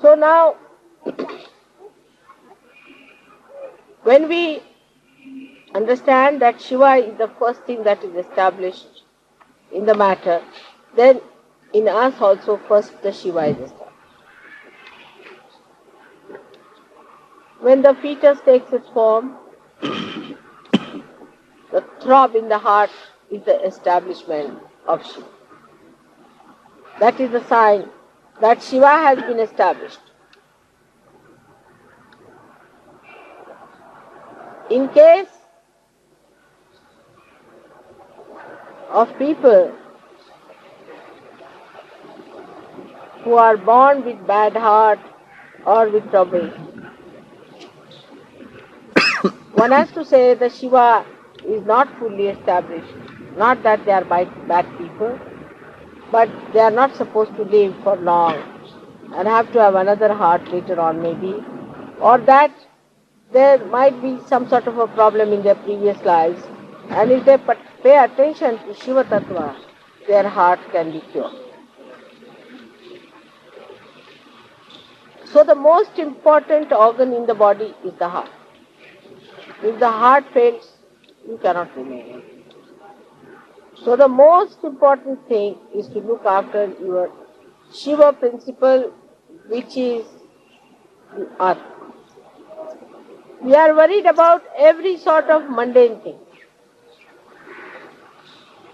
So now, when we understand that Shiva is the first thing that is established in the matter, then in us also first the Shiva is established. When the fetus takes its form, the throb in the heart is the establishment of Shiva. That is the sign that Shiva has been established. In case of people who are born with bad heart or with trouble, one has to say that Shiva is not fully established. Not that they are bad people, but they are not supposed to live for long and have to have another heart later on maybe, or that there might be some sort of a problem in their previous lives, and if they pay attention to Shiva Tattva, their heart can be cured. So the most important organ in the body is the heart. If the heart fails, you cannot remain. So the most important thing is to look after your Shiva principle, which is the earth. We are worried about every sort of mundane thing.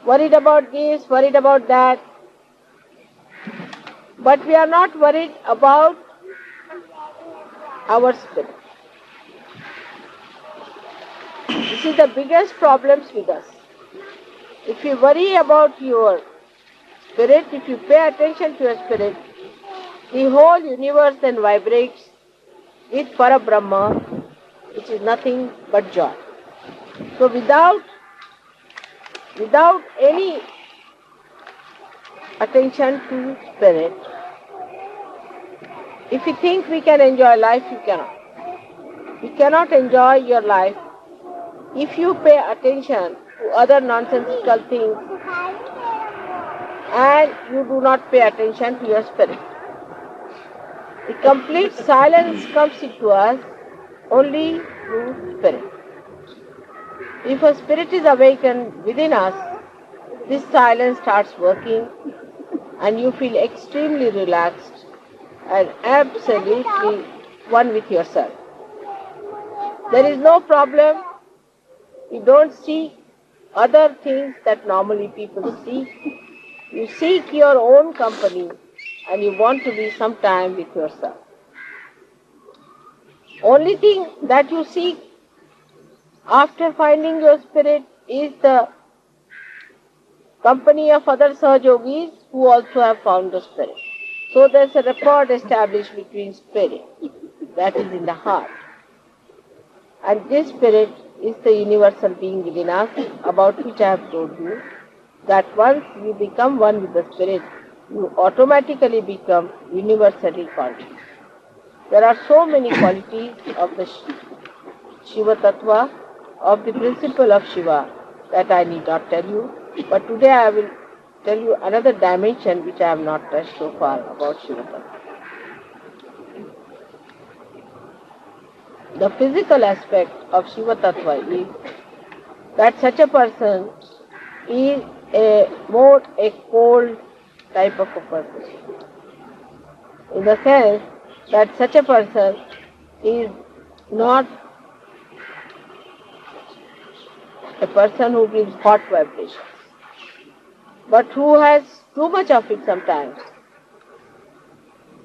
Worried about this, worried about that. But we are not worried about our spirit. This is the biggest problems with us. If you worry about your spirit, if you pay attention to your spirit, the whole universe then vibrates with Parabrahma, which is nothing but joy. So without any attention to spirit, if you think we can enjoy life, you cannot. You cannot enjoy your life if you pay attention to other nonsensical things and you do not pay attention to your spirit. The complete silence comes into us only through spirit. If a spirit is awakened within us, this silence starts working and you feel extremely relaxed and absolutely one with yourself. There is no problem. You don't seek other things that normally people seek. You seek your own company and you want to be some time with yourself. Only thing that you seek after finding your spirit is the company of other Sahajogis who also have found the spirit. So there's a rapport established between spirit, that is in the heart. And this spirit is the universal being within us, about which I have told you, that once you become one with the spirit, you automatically become universally conscious. There are so many qualities of the Shiva Tattva, of the principle of Shiva, that I need not tell you. But today I will tell you another dimension which I have not touched so far about Shiva Tattva. The physical aspect of Shiva Tattva is that such a person is more a cold type of a person. In the sense that such a person is not a person who gives hot vibrations, but who has too much of it sometimes,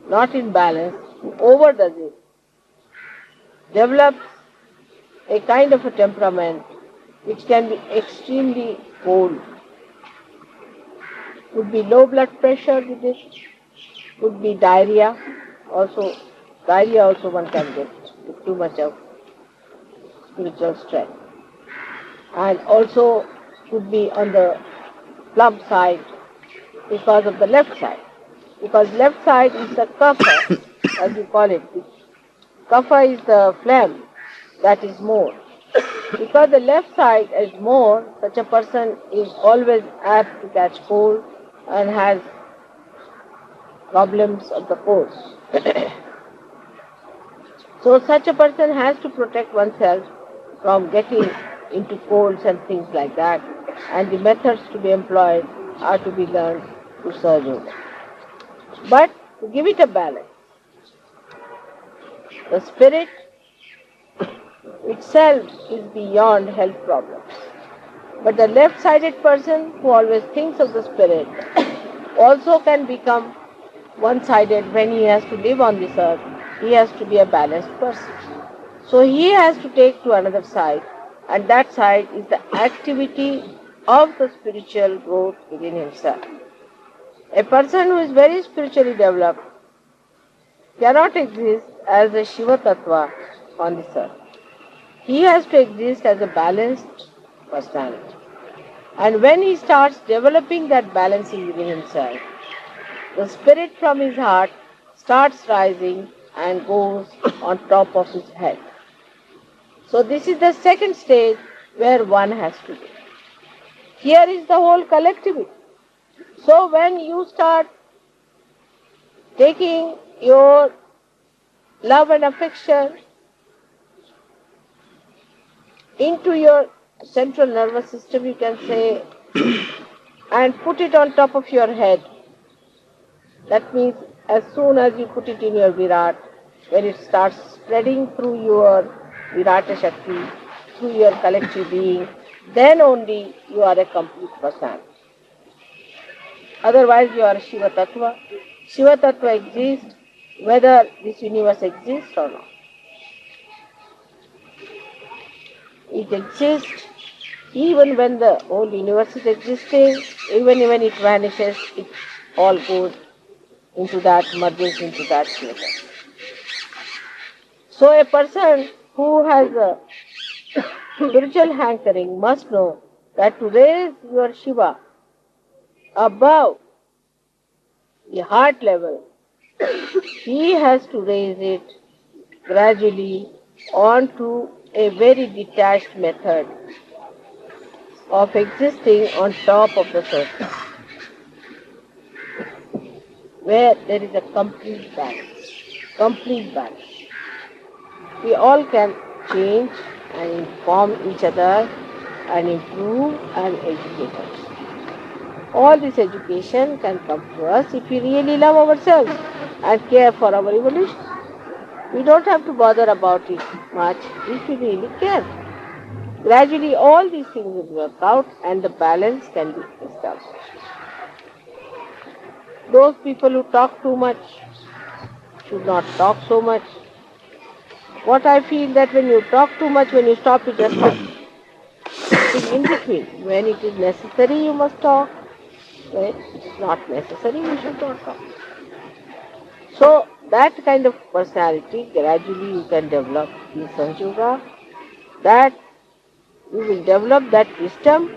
not in balance, who overdoes it, develops a kind of a temperament which can be extremely cold. Could be low blood pressure with it, could be diarrhea also one can get with too much of spiritual strength. And also could be on the plump side because of the left side. Because left side is the kapha, as you call it. Kapha is the phlegm that is more. Because the left side is more, such a person is always apt to catch cold and has problems of the pores. So such a person has to protect oneself from getting into colds and things like that, and the methods to be employed are to be learned through Sahaja Yoga. But to give it a balance, the spirit itself is beyond health problems. But the left-sided person who always thinks of the spirit also can become one-sided when he has to live on this earth. He has to be a balanced person. So he has to take to another side, and that side is the activity of the spiritual growth within himself. A person who is very spiritually developed cannot exist as a Shiva Tattva on this earth. He has to exist as a balanced personality. And when he starts developing that balancing within himself, the spirit from his heart starts rising and goes on top of his head. So this is the second stage where one has to be. Here is the whole collectivity. So when you start taking your love and affection into your central nervous system, you can say, and put it on top of your head. That means as soon as you put it in your Virat, when it starts spreading through your Virata Shakti, through your collective being, then only you are a complete person. Otherwise you are Shiva Tattva. Shiva Tattva exists whether this universe exists or not. It exists even when the whole universe is existing, even when it vanishes, it all goes into that, merges into that Shiva. So a person who has a spiritual hankering must know that to raise your Shiva above the heart level, he has to raise it gradually onto a very detached method of existing on top of the surface, where there is a complete balance. Complete balance. We all can change and inform each other and improve and educate us. All this education can come to us if we really love ourselves and care for our evolution. We don't have to bother about it much if we really care. Gradually all these things will work out and the balance can be established. Those people who talk too much should not talk so much. What I feel that when you talk too much, when you stop, you just stop. In between, when it is necessary, you must talk. When it is not necessary, you should not talk. So that kind of personality gradually you can develop in Sahaja Yoga. That you will develop that wisdom,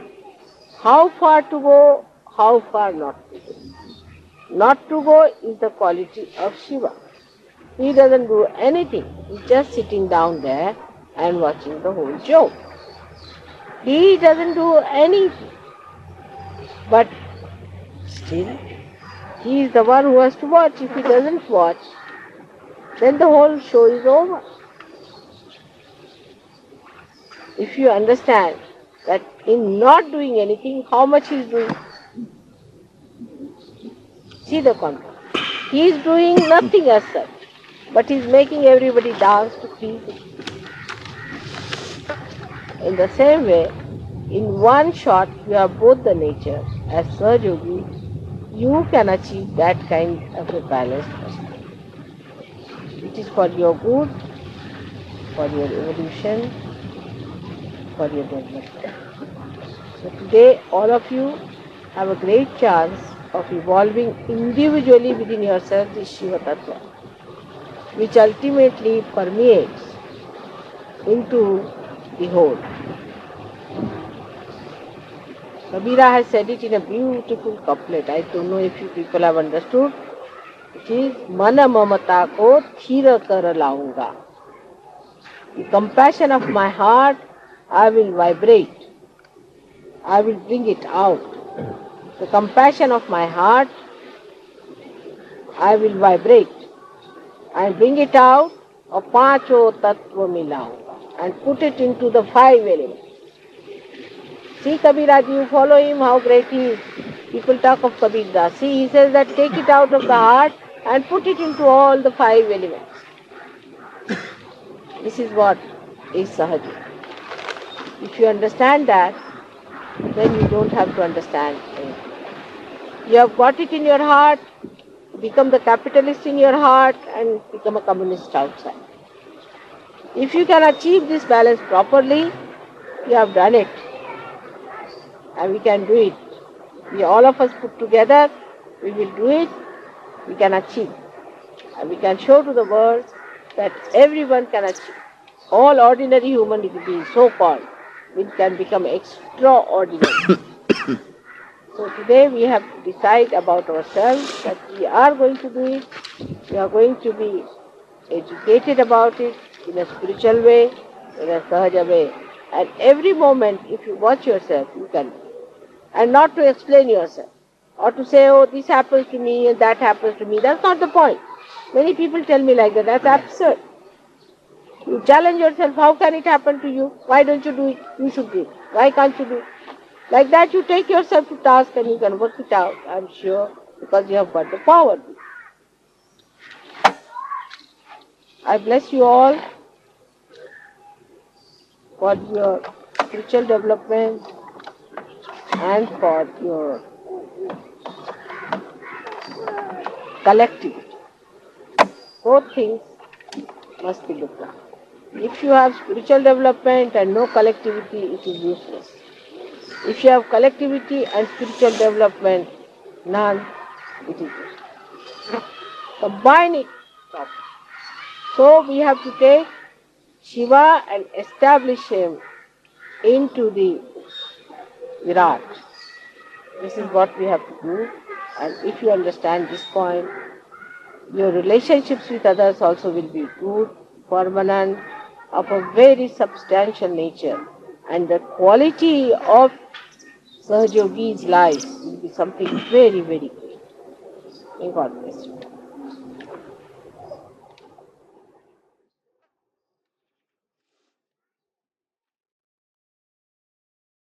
how far to go, how far not to go. Not to go is the quality of Shiva. He doesn't do anything. He's just sitting down there and watching the whole show. He doesn't do anything. But still, he is the one who has to watch. If he doesn't watch, then the whole show is over. If you understand that in not doing anything, how much he is doing, see the contrast. He is doing nothing as such, but he is making everybody dance to please him. In the same way, in one shot, you have both the nature. As Sahaja Yogi, you can achieve that kind of a balanced personality. It is for your good, for your evolution, for your development. So today, all of you have a great chance of evolving individually within yourself this Shiva Tattva, which ultimately permeates into the whole. Kabira has said it in a beautiful couplet. I don't know if you people have understood. It is Mana mamata ko thira kar launga. The compassion of my heart I will vibrate. I will bring it out. The compassion of my heart I will vibrate and bring it out और पांचों तत्व मिलाओ, and put it into the five elements. See Kabiraj, you follow him, how great he is. People talk of Kabir Das. See, he says that take it out of the heart and put it into all the five elements. This is what is Sahaja. If you understand that, then you don't have to understand anything. You have got it in your heart, become the capitalist in your heart and become a communist outside. If you can achieve this balance properly, you have done it. And we can do it. We all of us put together, we will do it, we can achieve. And we can show to the world that everyone can achieve. All ordinary human beings, so-called, which can become extraordinary. So today we have to decide about ourselves that we are going to do it, we are going to be educated about it in a spiritual way, in a sahaja way. And every moment, if you watch yourself, you can do it. And not to explain yourself, or to say, oh, this happens to me and that happens to me. That's not the point. Many people tell me like that. That's absurd. You challenge yourself, how can it happen to you? Why don't you do it? You should do it. Why can't you do it? Like that you take yourself to task and you can work it out, I'm sure, because you have got the power. I bless you all for your spiritual development and for your collectivity. Both things must be looked at. If you have spiritual development and no collectivity, it is useless. If you have collectivity and spiritual development, none, it is useless. Combine it properly. So we have to take Shiva and establish him into the Virat. This is what we have to do. And if you understand this point, your relationships with others also will be good, permanent, of a very substantial nature. And the quality of Sahajogi's life will be something very, very great. May God bless you.